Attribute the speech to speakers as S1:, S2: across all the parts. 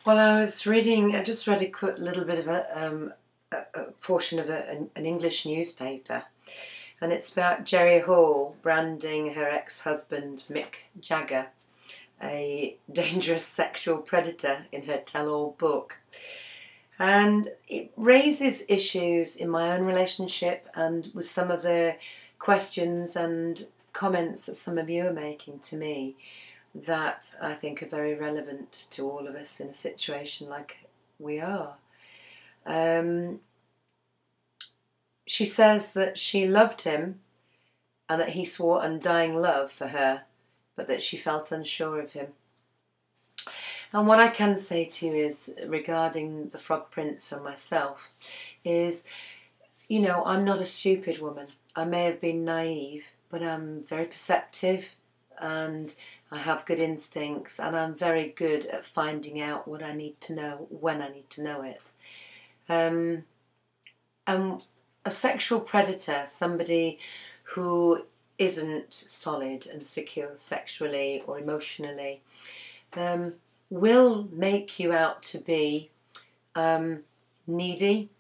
S1: Well, I just read a little bit of a portion of an English newspaper, and it's about Jerry Hall branding her ex-husband Mick Jagger a dangerous sexual predator in her tell-all book. And it raises issues in my own relationship and with some of the questions and comments that some of you are making to me that I think are very relevant to all of us in a situation like we are. She says that she loved him and that he swore undying love for her, but that she felt unsure of him. And what I can say to you is, regarding the Frog Prince and myself, is, I'm not a stupid woman. I may have been naive, but I'm very perceptive and I have good instincts, and I'm very good at finding out what I need to know when I need to know it. And a sexual predator, somebody who isn't solid and secure sexually or emotionally, will make you out to be needy,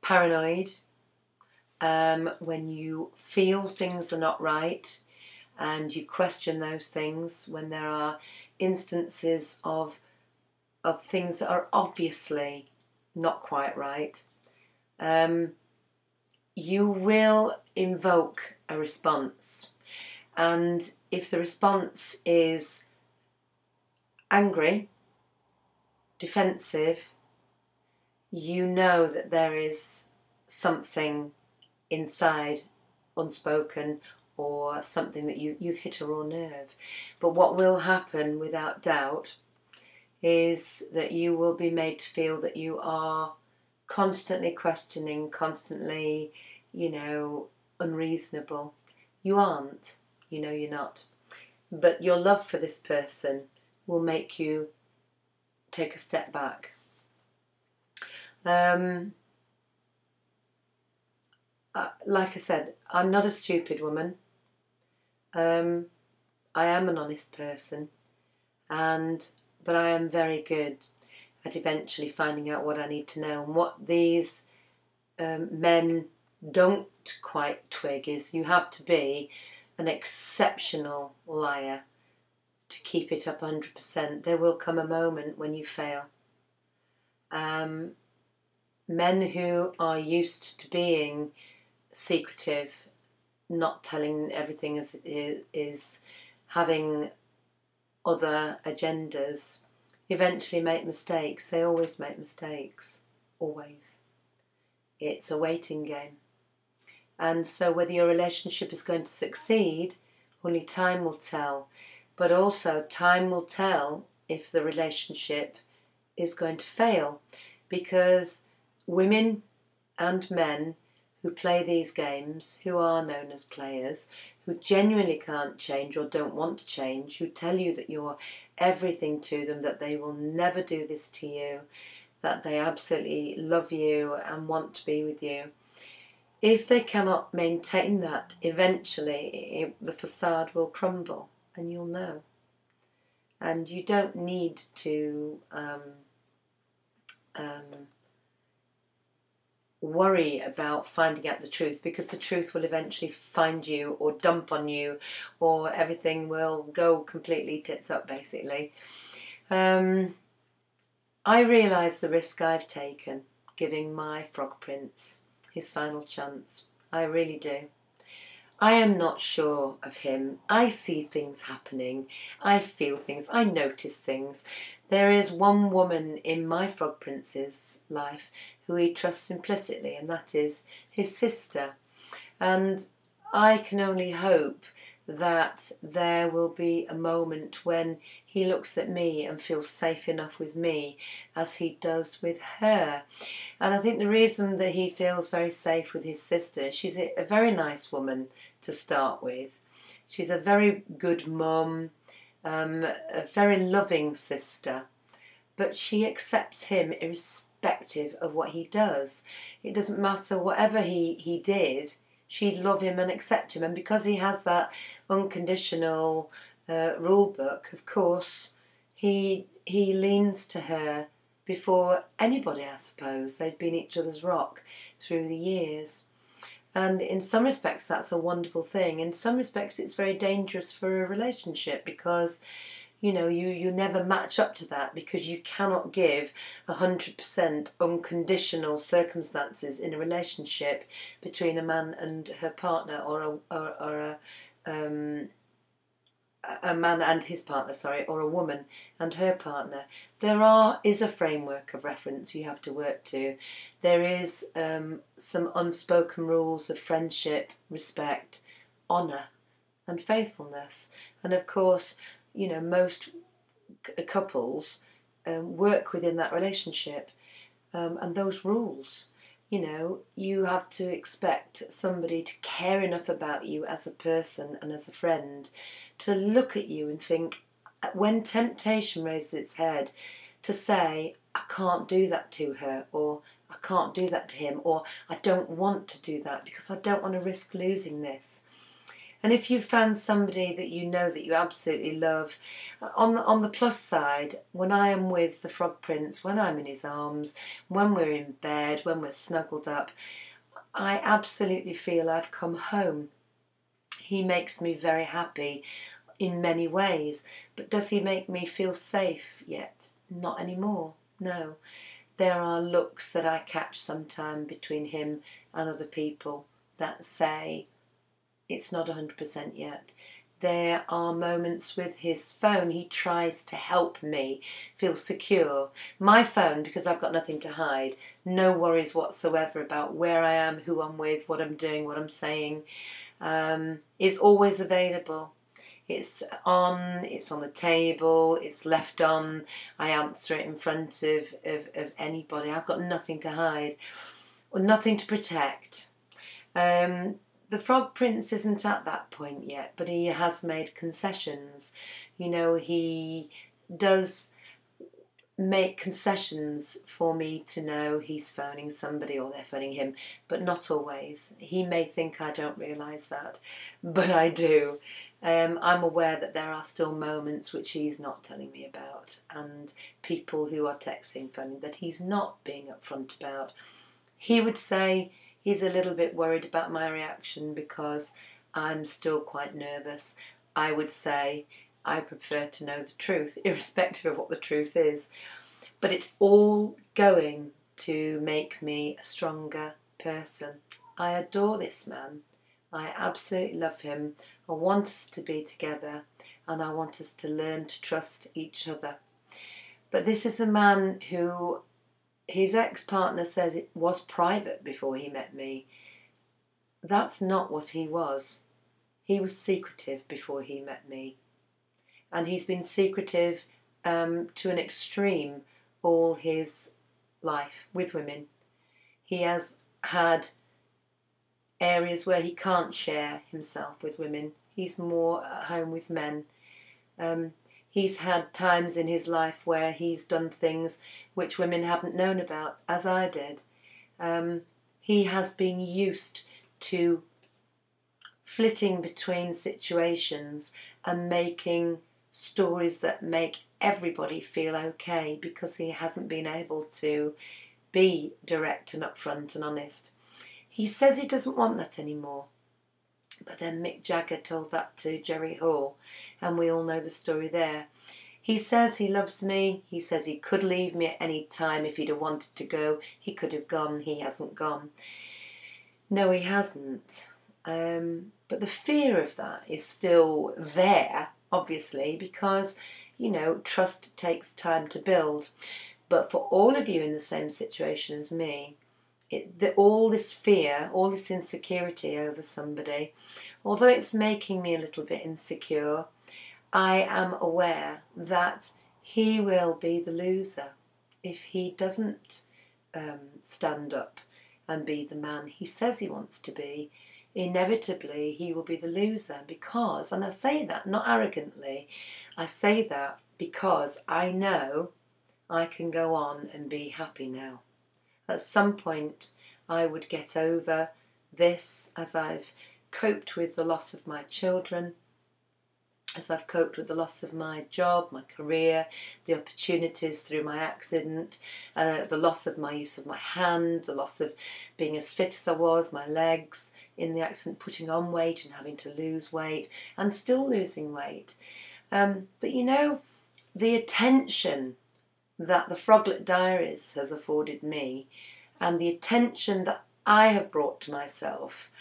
S1: paranoid, when you feel things are not right and you question those things, when there are instances of things that are obviously not quite right. You will invoke a response, and if the response is angry, defensive, you know that there is something inside unspoken, or something that you've hit a raw nerve. But what will happen without doubt is that you will be made to feel that you are constantly questioning, constantly, unreasonable. You aren't, you're not. But your love for this person will make you take a step back. Like I said, I'm not a stupid woman. I am an honest person, but I am very good at eventually finding out what I need to know. And what these men don't quite twig is you have to be an exceptional liar to keep it up 100%. There will come a moment when you fail. Men who are used to being secretive, not telling everything as it is, having other agendas, eventually make mistakes. They always make mistakes. Always. It's a waiting game. And so whether your relationship is going to succeed, only time will tell. But also time will tell if the relationship is going to fail, because women and men who play these games, who are known as players, who genuinely can't change or don't want to change, who tell you that you're everything to them, that they will never do this to you, that they absolutely love you and want to be with you. If they cannot maintain that, eventually the facade will crumble and you'll know. And you don't need to worry about finding out the truth, because the truth will eventually find you or dump on you, or everything will go completely tits up, basically. I realise the risk I've taken giving my Frog Prince his final chance. I really do. I am not sure of him. I see things happening. I feel things. I notice things. There is one woman in my Frog Prince's life who he trusts implicitly, and that is his sister. And I can only hope that there will be a moment when he looks at me and feels safe enough with me as he does with her. And I think the reason that he feels very safe with his sister, she's a very nice woman to start with. She's a very good mum, a very loving sister, but she accepts him irrespective of what he does. It doesn't matter, whatever he did, she'd love him and accept him. And because he has that unconditional rule book, of course, he leans to her before anybody, I suppose. They've been each other's rock through the years. And in some respects, that's a wonderful thing. In some respects, it's very dangerous for a relationship because, you know, you never match up to that because you cannot give 100% unconditional circumstances in a relationship between a man and her partner, or a man and his partner, or a woman and her partner. There is a framework of reference you have to work to. There is some unspoken rules of friendship, respect, honour and faithfulness. And of course, you know, most couples work within that relationship and those rules. You know, you have to expect somebody to care enough about you as a person and as a friend to look at you and think, when temptation raises its head, to say, I can't do that to her, or I can't do that to him, or I don't want to do that because I don't want to risk losing this. And if you found somebody that you know that you absolutely love, on the plus side, when I am with the Frog Prince, when I'm in his arms, when we're in bed, when we're snuggled up, I absolutely feel I've come home. He makes me very happy in many ways, but does he make me feel safe yet? Not anymore, no. There are looks that I catch sometime between him and other people that say, it's not 100% yet. There are moments with his phone, he tries to help me feel secure. My phone, because I've got nothing to hide, no worries whatsoever about where I am, who I'm with, what I'm doing, what I'm saying, is always available. It's on the table, it's left on, I answer it in front of anybody. I've got nothing to hide or nothing to protect. The Frog Prince isn't at that point yet, but he has made concessions. You know, he does make concessions for me to know he's phoning somebody or they're phoning him, but not always. He may think I don't realise that, but I do. I'm aware that there are still moments which he's not telling me about, and people who are texting, phoning, that he's not being upfront about. He would say he's a little bit worried about my reaction because I'm still quite nervous. I would say I prefer to know the truth, irrespective of what the truth is. But it's all going to make me a stronger person. I adore this man. I absolutely love him. I want us to be together, and I want us to learn to trust each other. But this is a man who, his ex-partner says it was private before he met me. That's not what he was. He was secretive before he met me. And he's been secretive to an extreme all his life with women. He has had areas where he can't share himself with women. He's more at home with men. He's had times in his life where he's done things which women haven't known about, as I did. He has been used to flitting between situations and making stories that make everybody feel okay because he hasn't been able to be direct and upfront and honest. He says he doesn't want that anymore. But then Mick Jagger told that to Jerry Hall, and we all know the story there. He says he loves me. He says he could leave me at any time if he'd have wanted to go. He could have gone. He hasn't gone. No, he hasn't. But the fear of that is still there, obviously, because, you know, trust takes time to build. But for all of you in the same situation as me, all this fear, all this insecurity over somebody, although it's making me a little bit insecure, I am aware that he will be the loser if he doesn't stand up and be the man he says he wants to be. Inevitably, he will be the loser because, and I say that not arrogantly, I say that because I know I can go on and be happy now. At some point, I would get over this as I've coped with the loss of my children. as I've coped with the loss of my job, my career, the opportunities through my accident, the loss of my use of my hand, the loss of being as fit as I was, my legs in the accident, putting on weight and having to lose weight and still losing weight. But you know, the attention that the Froglet Diaries has afforded me and the attention that I have brought to myself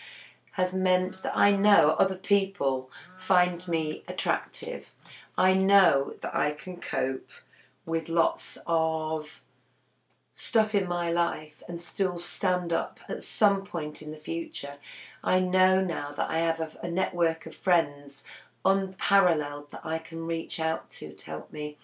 S1: has meant that I know other people find me attractive. I know that I can cope with lots of stuff in my life and still stand up at some point in the future. I know now that I have a network of friends unparalleled that I can reach out to help me.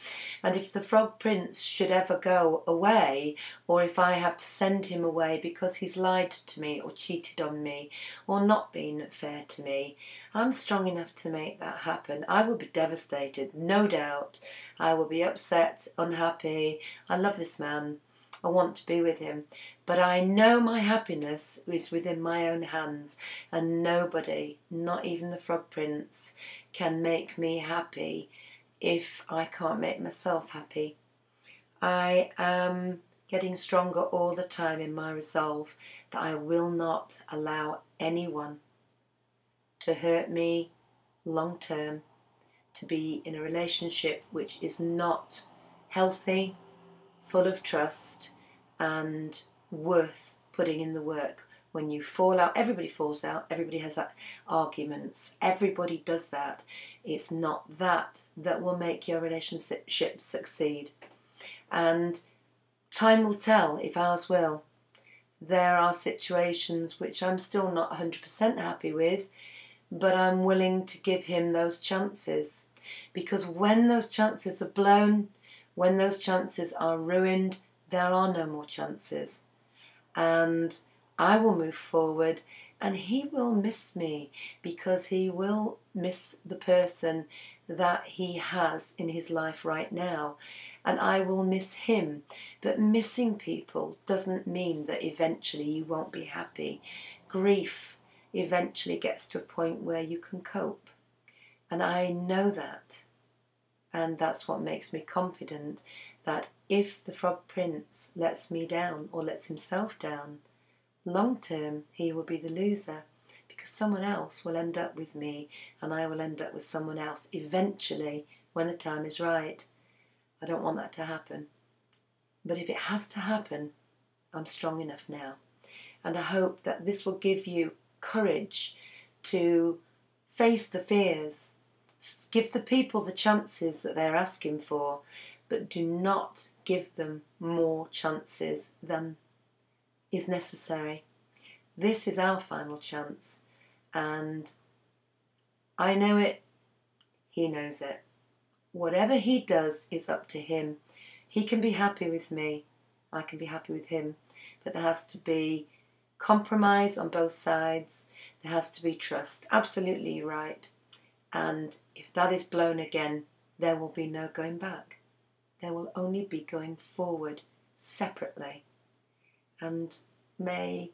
S1: And if the Frog Prince should ever go away, or if I have to send him away because he's lied to me or cheated on me or not been fair to me, I'm strong enough to make that happen. I will be devastated, no doubt. I will be upset, unhappy. I love this man. I want to be with him, but I know my happiness is within my own hands, and nobody, not even the Frog Prince, can make me happy if I can't make myself happy. I am getting stronger all the time in my resolve that I will not allow anyone to hurt me long term, to be in a relationship which is not healthy, full of trust and worth putting in the work. When you fall out, everybody falls out, everybody has arguments, everybody does that. It's not that will make your relationship succeed. And time will tell if ours will. There are situations which I'm still not 100% happy with, but I'm willing to give him those chances, because when those chances are blown, when those chances are ruined, there are no more chances. And I will move forward, and he will miss me, because he will miss the person that he has in his life right now, and I will miss him. But missing people doesn't mean that eventually you won't be happy. Grief eventually gets to a point where you can cope, and I know that. And that's what makes me confident that if the Frog Prince lets me down or lets himself down, long term he will be the loser, because someone else will end up with me and I will end up with someone else eventually when the time is right. I don't want that to happen. But if it has to happen, I'm strong enough now. And I hope that this will give you courage to face the fears. Give the people the chances that they're asking for, but do not give them more chances than is necessary. This is our final chance, and I know it, he knows it. Whatever he does is up to him. He can be happy with me, I can be happy with him, but there has to be compromise on both sides. There has to be trust. Absolutely, you're right. And if that is blown again, there will be no going back. There will only be going forward separately. And may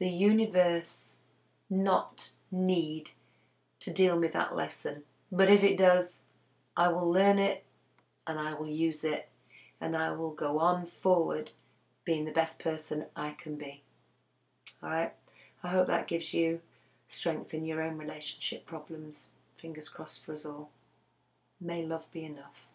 S1: the universe not need to deal with that lesson. But if it does, I will learn it and I will use it, and I will go on forward being the best person I can be. All right? I hope that gives you strength in your own relationship problems. Fingers crossed for us all. May love be enough.